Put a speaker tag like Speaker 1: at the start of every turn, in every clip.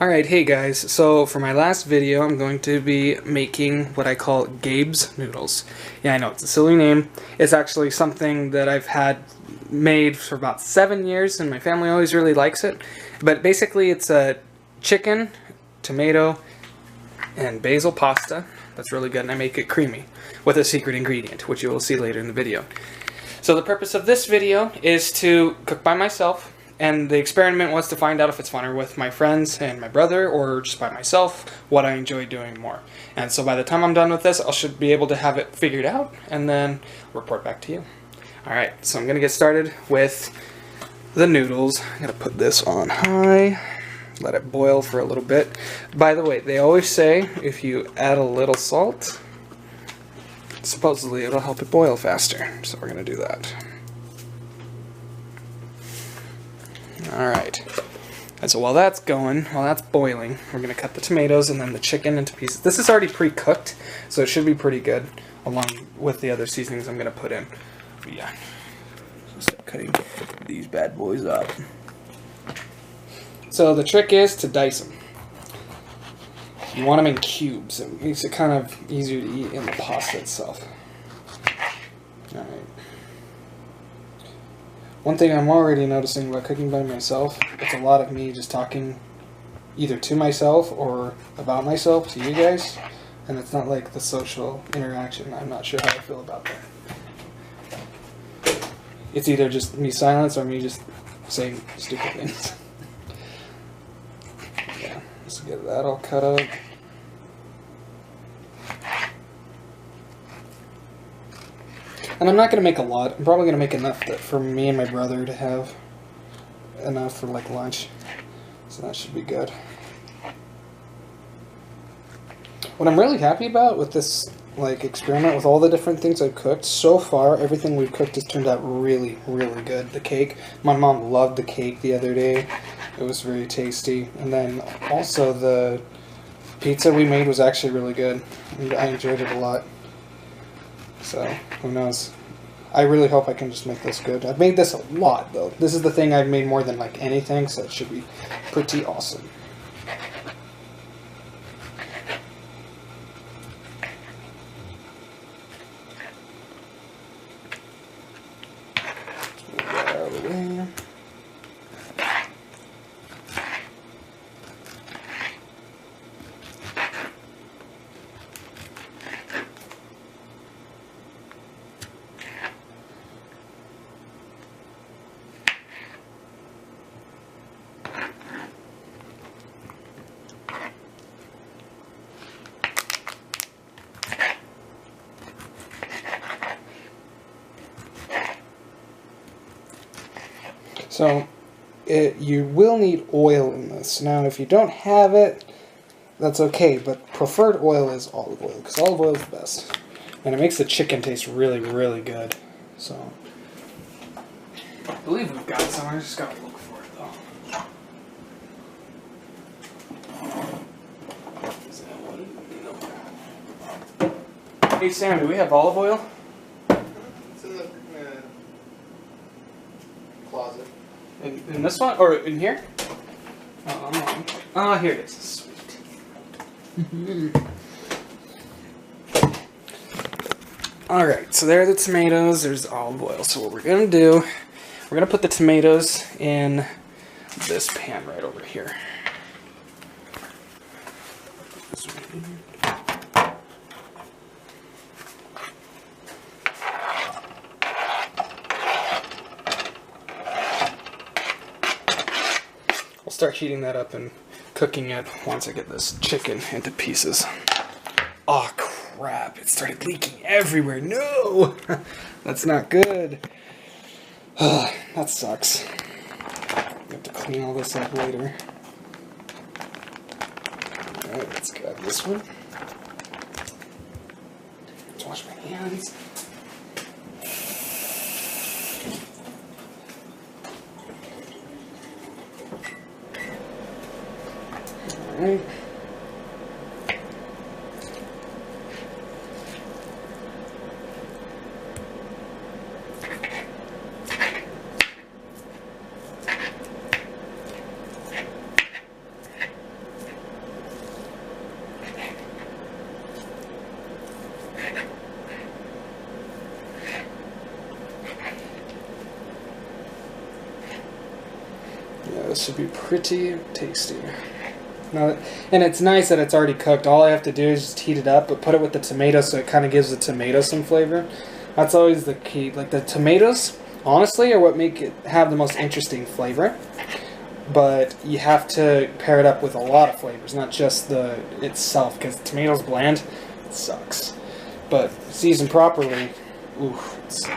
Speaker 1: Alright, hey guys, so for my last video I'm going to be making what I call Gabe's Noodles. Yeah, I know, it's a silly name. It's actually something that I've had made for about 7 years and my family always really likes it. But basically it's a chicken, tomato, and basil pasta. That's really good, and I make it creamy with a secret ingredient, which you will see later in the video. So the purpose of this video is to cook by myself. And the experiment was to find out if it's funner with my friends and my brother or just by myself, what I enjoy doing more. And so by the time I'm done with this, I should be able to have it figured out and then report back to you. Alright, so I'm going to get started with the noodles. I'm going to put this on high, let it boil for a little bit. By the way, they always say if you add a little salt, supposedly it'll help it boil faster. So we're going to do that. Alright, and so while that's boiling, we're going to cut the tomatoes and then the chicken into pieces. This is already pre-cooked, so it should be pretty good, along with the other seasonings I'm going to put in. But yeah, so start cutting these bad boys up. So the trick is to dice them. You want them in cubes. It makes it kind of easier to eat in the pasta itself. Alright. One thing I'm already noticing about cooking by myself, it's a lot of me just talking either to myself or about myself to you guys, and it's not like the social interaction. I'm not sure how I feel about that. It's either just me silence or me just saying stupid things. Yeah, let's get that all cut up. And I'm not going to make a lot. I'm probably going to make enough for me and my brother to have enough for like lunch. So that should be good. What I'm really happy about with this like experiment with all the different things I've cooked, so far everything we've cooked has turned out really, really good. The cake, my mom loved the cake the other day. It was very tasty. And then also the pizza we made was actually really good. I enjoyed it a lot. So, who knows. I really hope I can just make this good. I've made this a lot, though. This is the thing I've made more than, like, anything, so it should be pretty awesome. Let's move that out of the way. So, you will need oil in this. Now, if you don't have it, that's okay, but preferred oil is olive oil, because olive oil is the best. And it makes the chicken taste really, really good. So, I believe we've got some. I just gotta look for it, though. Is that what it is? No. Hey, Sam, do we have olive oil?
Speaker 2: It's in the closet.
Speaker 1: In this one? Or in here? Oh, I'm wrong. Oh, here it is. Sweet. Alright, so there are the tomatoes. There's olive oil. So what we're going to do, we're going to put the tomatoes in this pan right over here. This one here. I'll start heating that up and cooking it once I get this chicken into pieces. Oh crap, it started leaking everywhere. No! That's not good. That sucks. I have to clean all this up later. Alright, let's grab this one. Let's wash my hands. Alright. this should be pretty tasty. Now, and it's nice that it's already cooked. All I have to do is just heat it up, but put it with the tomato so it kind of gives the tomato some flavor. That's always the key. Like the tomatoes, honestly, are what make it have the most interesting flavor. But you have to pair it up with a lot of flavors, not just the itself, because tomatoes bland, it sucks. But seasoned properly, oof, it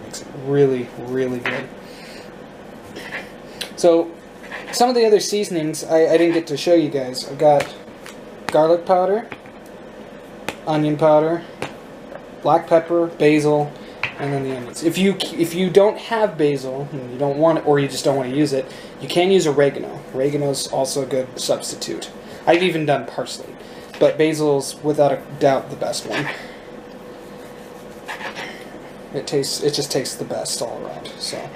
Speaker 1: makes it really, really good. So some of the other seasonings I didn't get to show you guys. I've got garlic powder, onion powder, black pepper, basil, and then the onions. If you don't have basil and you don't want it, or you just don't want to use it, you can use oregano. Oregano's also a good substitute. I've even done parsley, but basil's without a doubt the best one. It just tastes the best all around. So.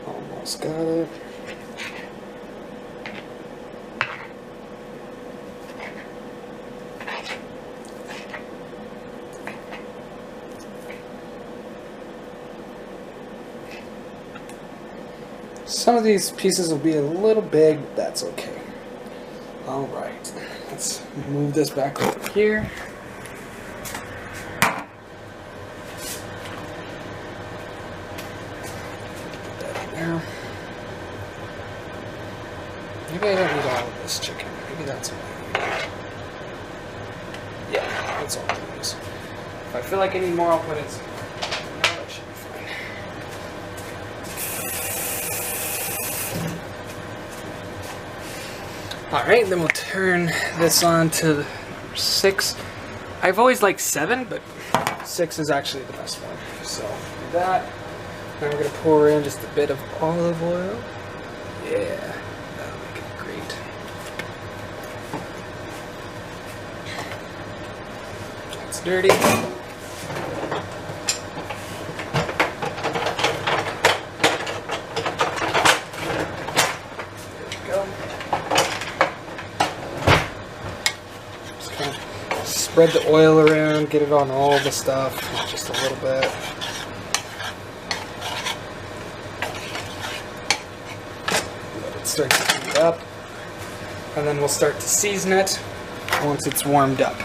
Speaker 1: Almost got it. Some of these pieces will be a little big, but that's okay. Alright, let's move this back over here. There. Maybe I don't need all of this chicken. Maybe that's what I need. Yeah, that's all I need. If I feel like I need more, I'll put it. No, that should be fine. Alright, then we'll turn this on to number 6. I've always liked 7, but 6 is actually the best one. So, do that. Now we're going to pour in just a bit of olive oil. Yeah, that'll make it great. It's dirty. There we go. Just kind of spread the oil around, get it on all the stuff, just a little bit. Start to heat up, and then we'll start to season it once it's warmed up.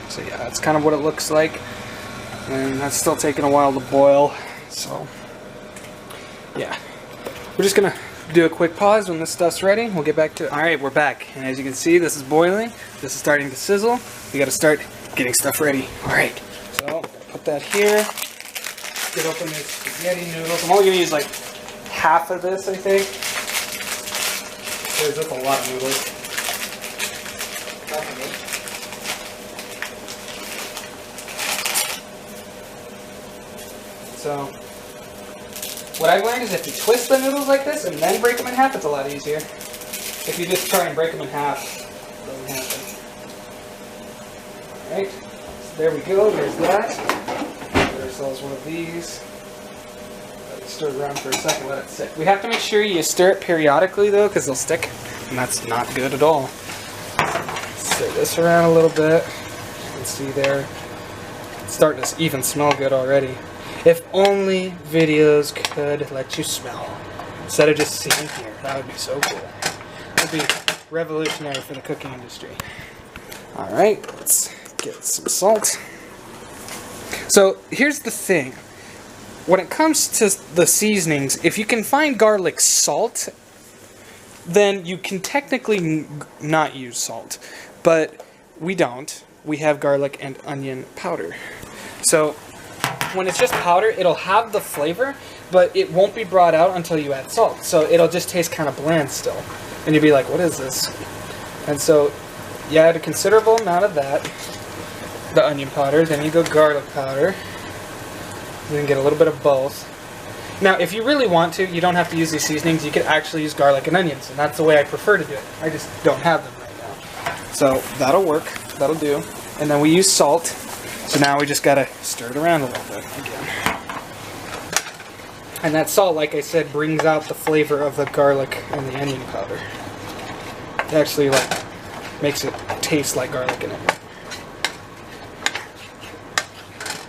Speaker 1: So yeah, that's kind of what it looks like, and that's still taking a while to boil. So yeah, we're just gonna do a quick pause. When this stuff's ready, we'll get back to it. Alright, we're back, and as you can see, this is boiling, this is starting to sizzle. We gotta start getting stuff ready. Alright, so put that here, get open these spaghetti noodles. I'm only gonna use like half of this, I think. There's just a lot of noodles. So, what I've learned is if you twist the noodles like this and then break them in half, it's a lot easier. If you just try and break them in half, it doesn't happen. Alright, so there we go, there's that. Get ourselves one of these. Stir it around for a second, let it sit. We have to make sure you stir it periodically though, because they'll stick, and that's not good at all. Stir this around a little bit. You can see there, it's starting to even smell good already. If only videos could let you smell, instead of just seeing here. That would be so cool. That would be revolutionary for the cooking industry. Alright, let's get some salt. So here's the thing. When it comes to the seasonings, if you can find garlic salt, then you can technically not use salt. But we don't. We have garlic and onion powder. So when it's just powder, it'll have the flavor, but it won't be brought out until you add salt. So it'll just taste kind of bland still. And you'll be like, what is this? And so you add a considerable amount of that, the onion powder, then you go garlic powder. You can get a little bit of both. Now, if you really want to, you don't have to use these seasonings. You could actually use garlic and onions, and that's the way I prefer to do it. I just don't have them right now. So that'll work. That'll do. And then we use salt. So now we just gotta stir it around a little bit again. And that salt, like I said, brings out the flavor of the garlic and the onion powder. It actually like makes it taste like garlic in it.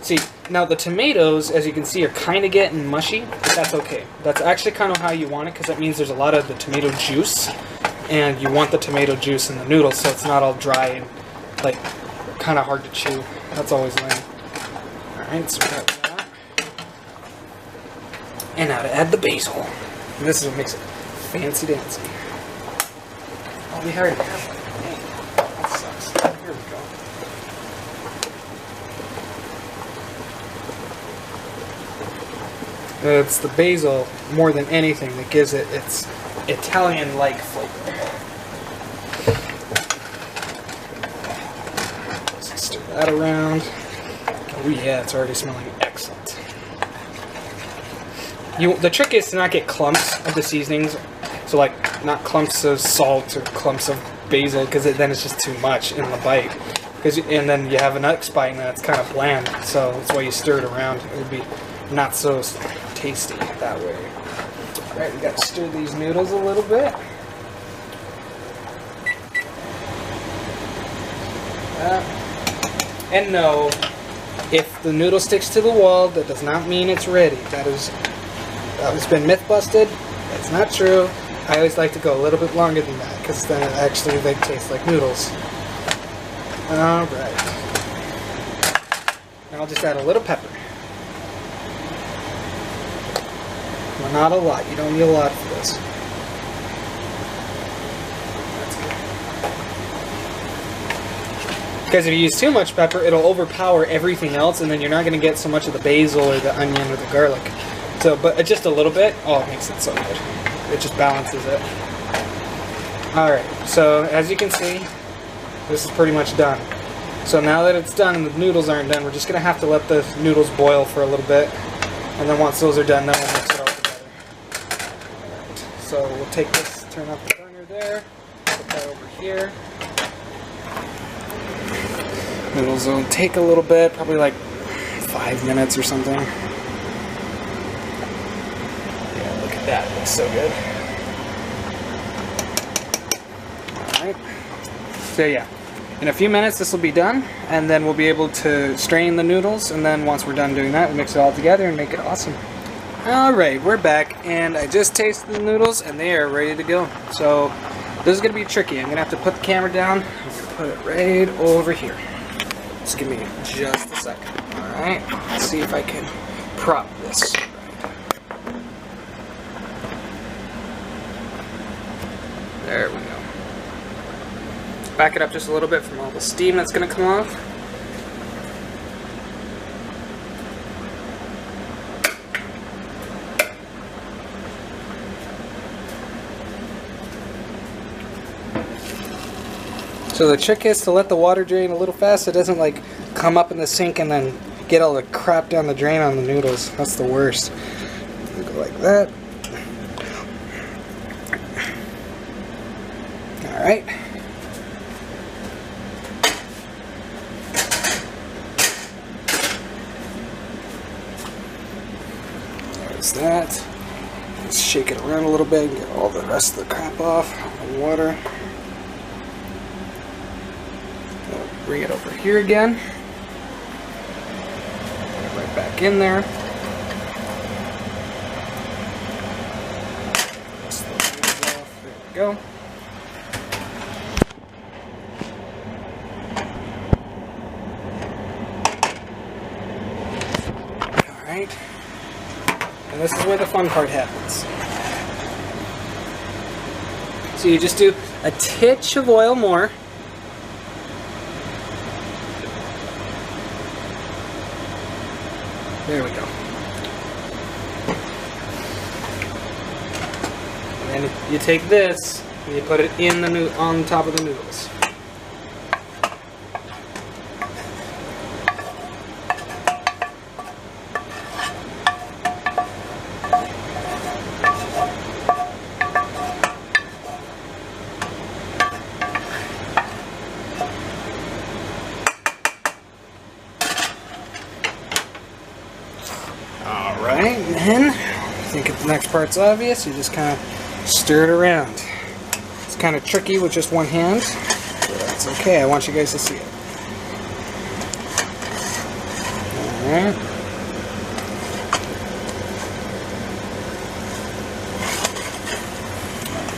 Speaker 1: See, now the tomatoes, as you can see, are kind of getting mushy, but that's okay. That's actually kind of how you want it, because that means there's a lot of the tomato juice, and you want the tomato juice in the noodles so it's not all dry and like kind of hard to chew. That's always lame. Alright, so we got that. And now to add the basil. And this is what makes it fancy dancy. Oh, we already have one. Dang, that sucks. Here we go. It's the basil, more than anything, that gives it its Italian-like flavor. So stir that around. Oh yeah, it's already smelling excellent. The trick is to not get clumps of the seasonings. So like, not clumps of salt or clumps of basil, because then it's just too much in the bite. And then you have a next bite and that's kind of bland. So that's why you stir it around. It would be not so tasty that way. Alright, we got to stir these noodles a little bit. And no, if the noodle sticks to the wall, that does not mean it's ready. That has been myth busted. That's not true. I always like to go a little bit longer than that, because then it actually they taste like noodles. Alright. Now I'll just add a little pepper. Well, not a lot. You don't need a lot for this. That's good. Because if you use too much pepper, it'll overpower everything else, and then you're not going to get so much of the basil or the onion or the garlic. So, but just a little bit, oh, it makes it so good. It just balances it. Alright, so as you can see, this is pretty much done. So now that it's done and the noodles aren't done, we're just going to have to let the noodles boil for a little bit. And then once those are done, then we'll mix it all together. Alright, so we'll take this, turn off the burner there, put that over here. Noodles will take a little bit, probably like 5 minutes or something. Yeah, look at that, it looks so good. Alright, so yeah. In a few minutes this will be done, and then we'll be able to strain the noodles, and then once we're done doing that, we'll mix it all together and make it awesome. Alright, we're back, and I just tasted the noodles, and they are ready to go. So, this is going to be tricky. I'm going to have to put the camera down. I'm going to put it right over here. Just give me just a second. Alright, let's see if I can prop this. There we go. Back it up just a little bit from all the steam that's going to come off. So the trick is to let the water drain a little fast so it doesn't like come up in the sink and then get all the crap down the drain on the noodles. That's the worst. Go like that. Alright. There's that. Let's shake it around a little bit and get all the rest of the crap off the water. Bring it over here again. Put it right back in there. There we go. Alright. And this is where the fun part happens. So you just do a titch of oil more. There we go. And then you take this and you put it in the on top of the noodles. Alright, and then I think the next part's obvious. You just kind of stir it around. It's kind of tricky with just one hand, but that's okay. I want you guys to see it. Alright.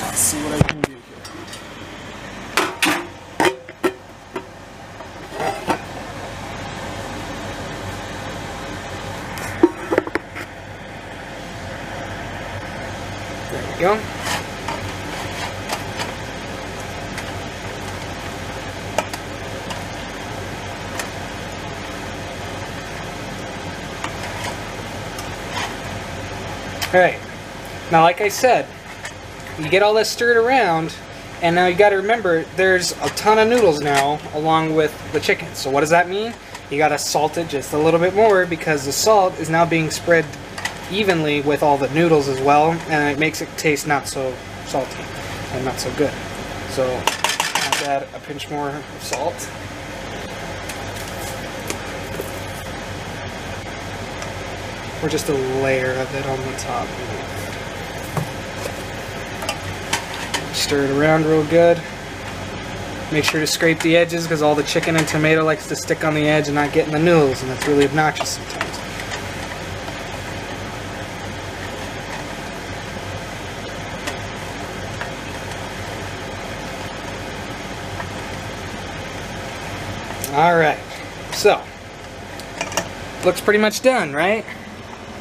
Speaker 1: Let's see what I can do here. There we go. Alright, now like I said, you get all this stirred around, and now you gotta remember, there's a ton of noodles now, along with the chicken. So what does that mean? You gotta salt it just a little bit more, because the salt is now being spread evenly with all the noodles as well, and it makes it taste not so salty, and not so good. So, I'll add a pinch more of salt. Or just a layer of it on the top. Stir it around real good. Make sure to scrape the edges because all the chicken and tomato likes to stick on the edge and not get in the noodles, and that's really obnoxious sometimes. Alright, so looks pretty much done, right?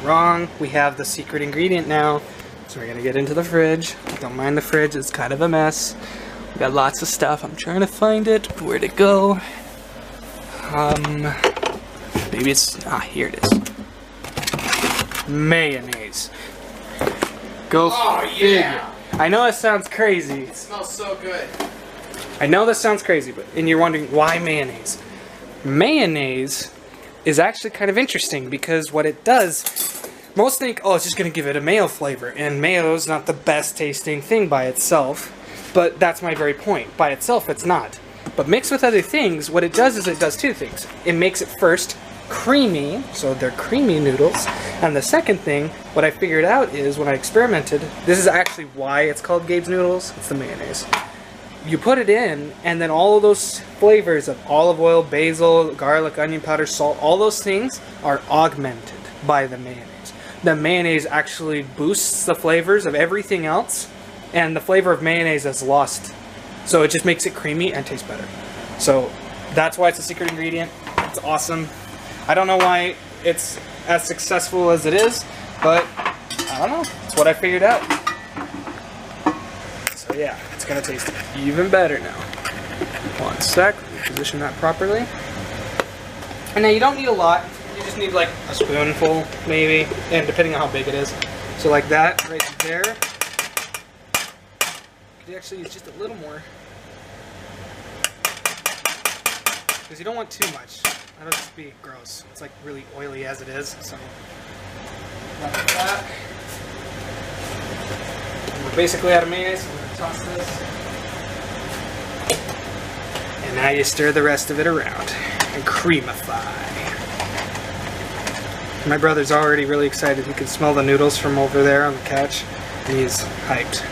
Speaker 1: Wrong. We have the secret ingredient now. So we're gonna get into the fridge. Don't mind the fridge, it's kind of a mess. We got lots of stuff. I'm trying to find it. Where'd it go? Maybe it's here it is. Mayonnaise. Go figure.
Speaker 2: Yeah.
Speaker 1: I know it sounds crazy.
Speaker 2: It smells so good.
Speaker 1: I know this sounds crazy, and you're wondering why mayonnaise. Mayonnaise is actually kind of interesting because what it does, most think, oh, it's just going to give it a mayo flavor, and mayo is not the best tasting thing by itself, but that's my very point. By itself, it's not. But mixed with other things, what it does is it does two things. It makes it first creamy, so they're creamy noodles, and the second thing, what I figured out is when I experimented, this is actually why it's called Gabe's Noodles, it's the mayonnaise. You put it in, and then all of those flavors of olive oil, basil, garlic, onion powder, salt, all those things are augmented by the mayonnaise. The mayonnaise actually boosts the flavors of everything else, and the flavor of mayonnaise is lost. So it just makes it creamy and tastes better. So that's why it's a secret ingredient. It's awesome. I don't know why it's as successful as it is, but I don't know. It's what I figured out. So yeah, it's gonna taste even better now. One sec, position that properly. And now you don't need a lot. You just need like a spoonful, maybe, and depending on how big it is. So like that, right there. You could actually use just a little more. Because you don't want too much. That'll just be gross. It's like really oily as it is, so. Like that. And we're basically out of mayonnaise, so we're gonna toss this. And now you stir the rest of it around and creamify. My brother's already really excited. He can smell the noodles from over there on the couch, and he's hyped.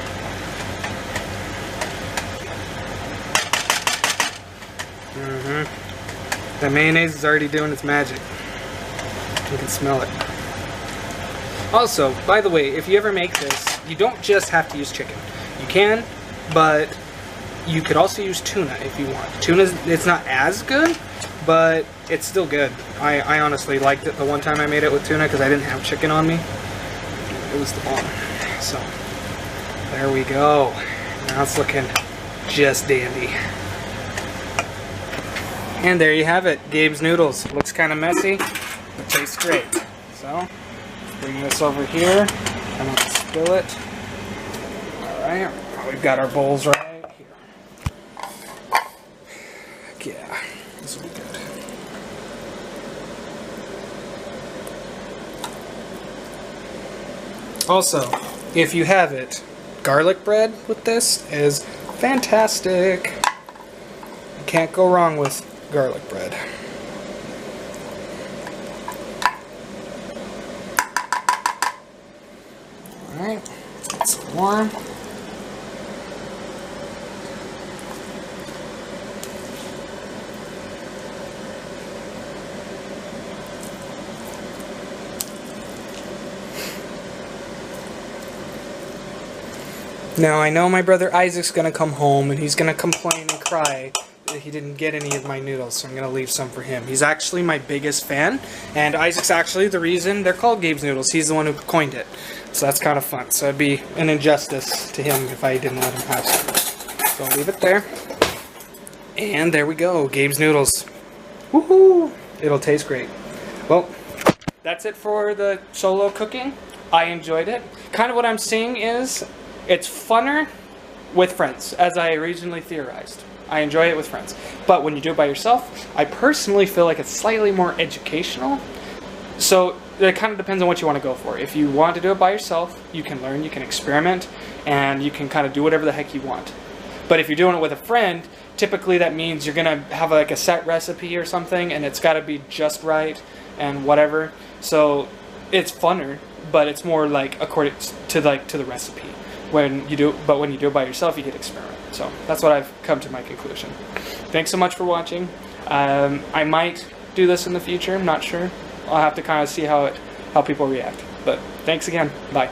Speaker 1: The mayonnaise is already doing its magic. You can smell it. Also, by the way, if you ever make this, you don't just have to use chicken. You can, but you could also use tuna if you want. Tuna, it's not as good, but it's still good. I honestly liked it the one time I made it with tuna because I didn't have chicken on me. It was the bomb. So, there we go. Now it's looking just dandy. And there you have it, Gabe's Noodles. Looks kind of messy, but tastes great. So, bring this over here. I don't spill it. Alright, we've got our bowls right here. Yeah, this will be good. Also, if you have it, garlic bread with this is fantastic. You can't go wrong with garlic bread. Alright, get some more. Now, I know my brother Isaac's gonna come home and he's gonna complain and cry that he didn't get any of my noodles, so I'm gonna leave some for him. He's actually my biggest fan, and Isaac's actually the reason they're called Gabe's Noodles. He's the one who coined it. So that's kind of fun. So it'd be an injustice to him if I didn't let him have some. So I'll leave it there. And there we go, Gabe's Noodles. Woohoo! It'll taste great. Well, that's it for the solo cooking. I enjoyed it. Kind of what I'm seeing is it's funner with friends, as I originally theorized. I enjoy it with friends. But when you do it by yourself, I personally feel like it's slightly more educational. So it kind of depends on what you want to go for. If you want to do it by yourself, you can learn, you can experiment, and you can kind of do whatever the heck you want. But if you're doing it with a friend, typically that means you're going to have like a set recipe or something, and it's got to be just right and whatever. So it's funner, but it's more like according to the recipe. When you do it by yourself, you get experiment. So that's what I've come to my conclusion. Thanks so much for watching. I might do this in the future. I'm not sure. I'll have to kind of see how people react. But thanks again. Bye.